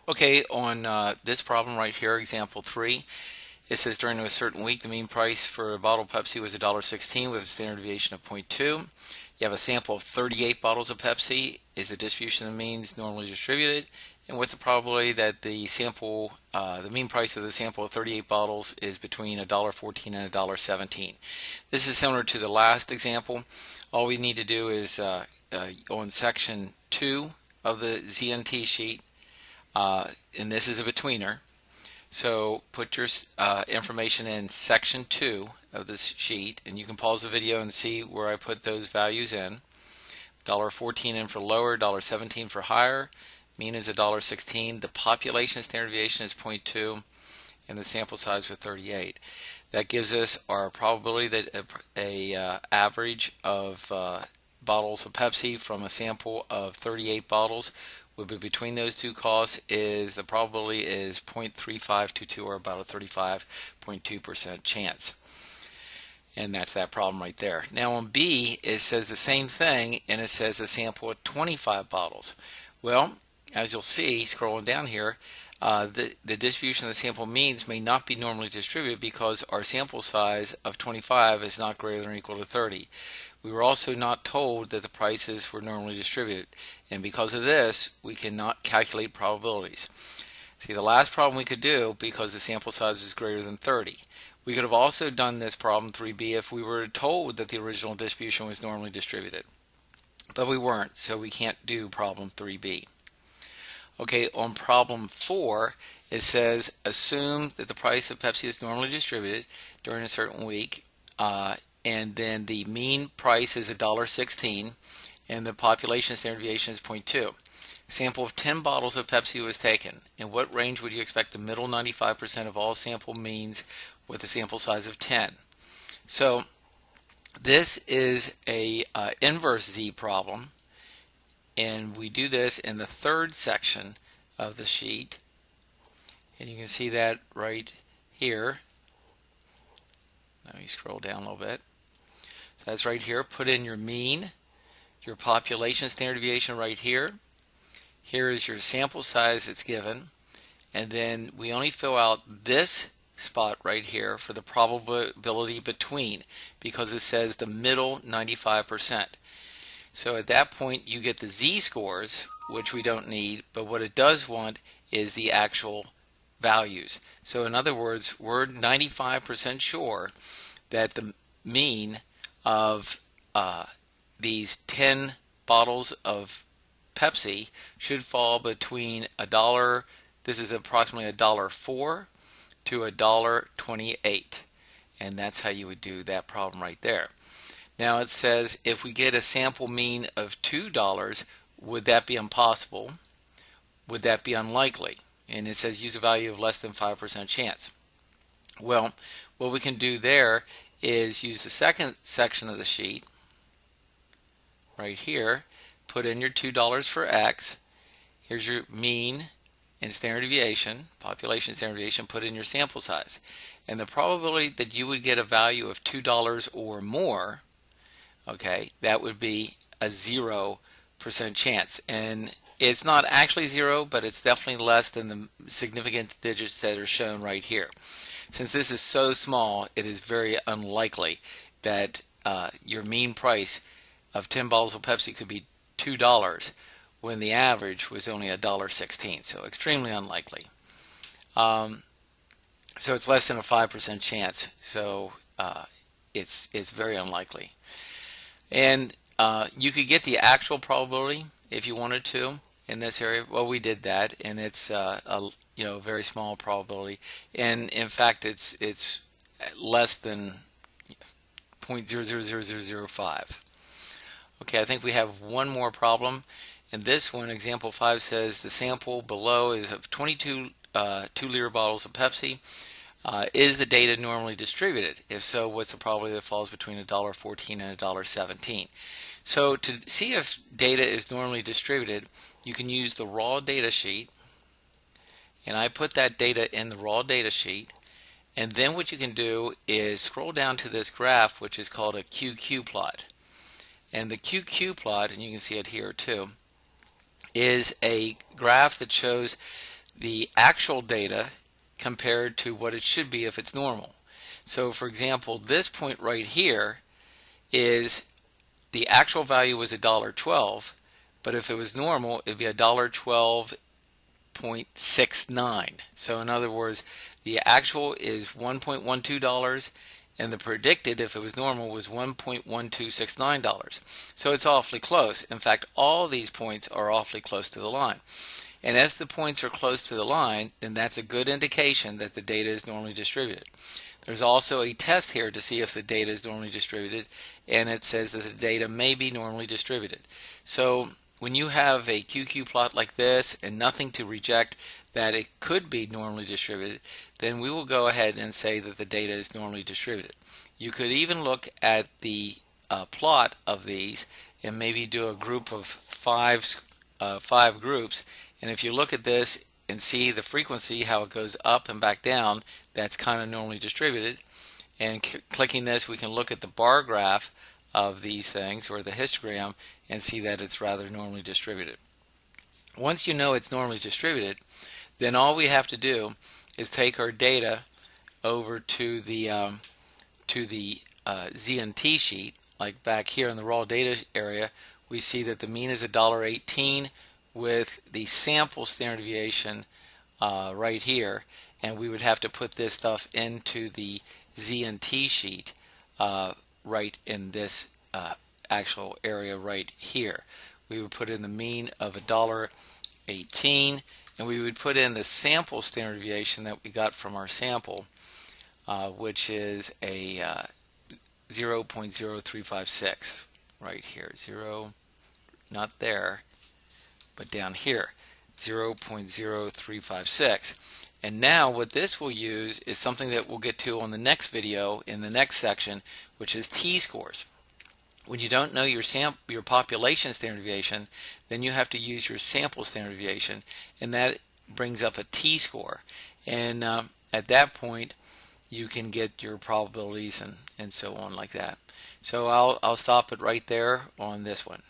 Okay, on this problem right here, example 3, it says during a certain week the mean price for a bottle of Pepsi was $1.16 with a standard deviation of 0.2. You have a sample of 38 bottles of Pepsi. Is the distribution of the means normally distributed? And what's the probability that the mean price of the sample of 38 bottles is between $1.14 and $1.17? This is similar to the last example. All we need to do is on section 2 of the ZNT sheet, and this is a betweener. So put your information in section 2 of this sheet, and you can pause the video and see where I put those values in. $1.14 in for lower, $1.17 for higher. Mean is $1.16. The population standard deviation is 0.2, and the sample size was 38. That gives us our probability that a average of bottles of Pepsi from a sample of 38 bottles would be between those two costs. Is the probability is 0.3522, or about a 35.2% chance. And that's that problem right there. Now on B, it says the same thing, and it says a sample of 25 bottles. Well, as you'll see, scrolling down here, the distribution of the sample means may not be normally distributed because our sample size of 25 is not greater than or equal to 30. We were also not told that the prices were normally distributed, and because of this, we cannot calculate probabilities. See, the last problem we could do, because the sample size is greater than 30. We could have also done this problem 3B if we were told that the original distribution was normally distributed, but we weren't, so we can't do problem 3B. Okay, on problem 4, it says assume that the price of Pepsi is normally distributed during a certain week, and then the mean price is $1.16, and the population standard deviation is 0.2. Sample of 10 bottles of Pepsi was taken. In what range would you expect the middle 95% of all sample means with a sample size of 10? So this is a inverse Z problem, and we do this in the third section of the sheet, and you can see that right here. Let me scroll down a little bit. So that's right here. Put in your mean, your population standard deviation right here. Here is your sample size that's given, and then we only fill out this spot right here for the probability between, because it says the middle 95%. So at that point you get the z-scores, which we don't need, but what it does want is the actual values. So in other words, we're 95% sure that the mean of these 10 bottles of Pepsi should fall between this is approximately $1.04 to $1.28, and that's how you would do that problem right there. Now it says if we get a sample mean of $2, would that be impossible? Would that be unlikely? And it says use a value of less than 5% chance. Well, what we can do there is use the second section of the sheet right here. Put in your $2 for X. Here's your mean and standard deviation, population standard deviation. Put in your sample size. And the probability that you would get a value of $2 or more, okay, that would be a 0% chance. And it's not actually 0, but it's definitely less than the significant digits that are shown right here. Since this is so small, it is very unlikely that your mean price of 10 bottles of Pepsi could be $2 when the average was only $1.16, so extremely unlikely. So it's less than a 5% chance, so it's very unlikely. And you could get the actual probability if you wanted to in this area. Well, we did that, and it's a very small probability, and in fact it's less than 0.00005. Okay, I think we have one more problem, and this one, example 5, says the sample below is of 22 2-liter bottles of Pepsi. Is the data normally distributed? If so, what's the probability that falls between $1.14 and $1.17? So to see if data is normally distributed, you can use the raw data sheet, and I put that data in the raw data sheet, and then what you can do is scroll down to this graph, which is called a QQ plot. And the QQ plot, and you can see it here too, is a graph that shows the actual data compared to what it should be if it's normal. So for example, this point right here is the actual value was $1.12, but if it was normal, it'd be $1.12.69. So in other words, the actual is $1.12, and the predicted, if it was normal, was $1.1269. So it's awfully close. In fact, all these points are awfully close to the line. And if the points are close to the line, then that's a good indication that the data is normally distributed. There's also a test here to see if the data is normally distributed, and it says that the data may be normally distributed. So when you have a QQ plot like this and nothing to reject that it could be normally distributed, then we will go ahead and say that the data is normally distributed. You could even look at the plot of these and maybe do a group of five groups, and if you look at this and see the frequency, how it goes up and back down, that's kind of normally distributed. And clicking this, we can look at the bar graph of these things, or the histogram, and see that it's rather normally distributed. Once you know it's normally distributed, then all we have to do is take our data over to the ZNT sheet. Like back here in the raw data area, we see that the mean is $1.18 with the sample standard deviation right here, and we would have to put this stuff into the ZNT sheet right in this actual area right here. We would put in the mean of $1.18, and we would put in the sample standard deviation that we got from our sample, which is a 0.0356 right here. Not there, but down here, 0.0356. And now what this will use is something that we'll get to on the next video in the next section, which is t-scores. When you don't know your population standard deviation, then you have to use your sample standard deviation, and that brings up a t-score. And at that point, you can get your probabilities and so on like that. So I'll stop it right there on this one.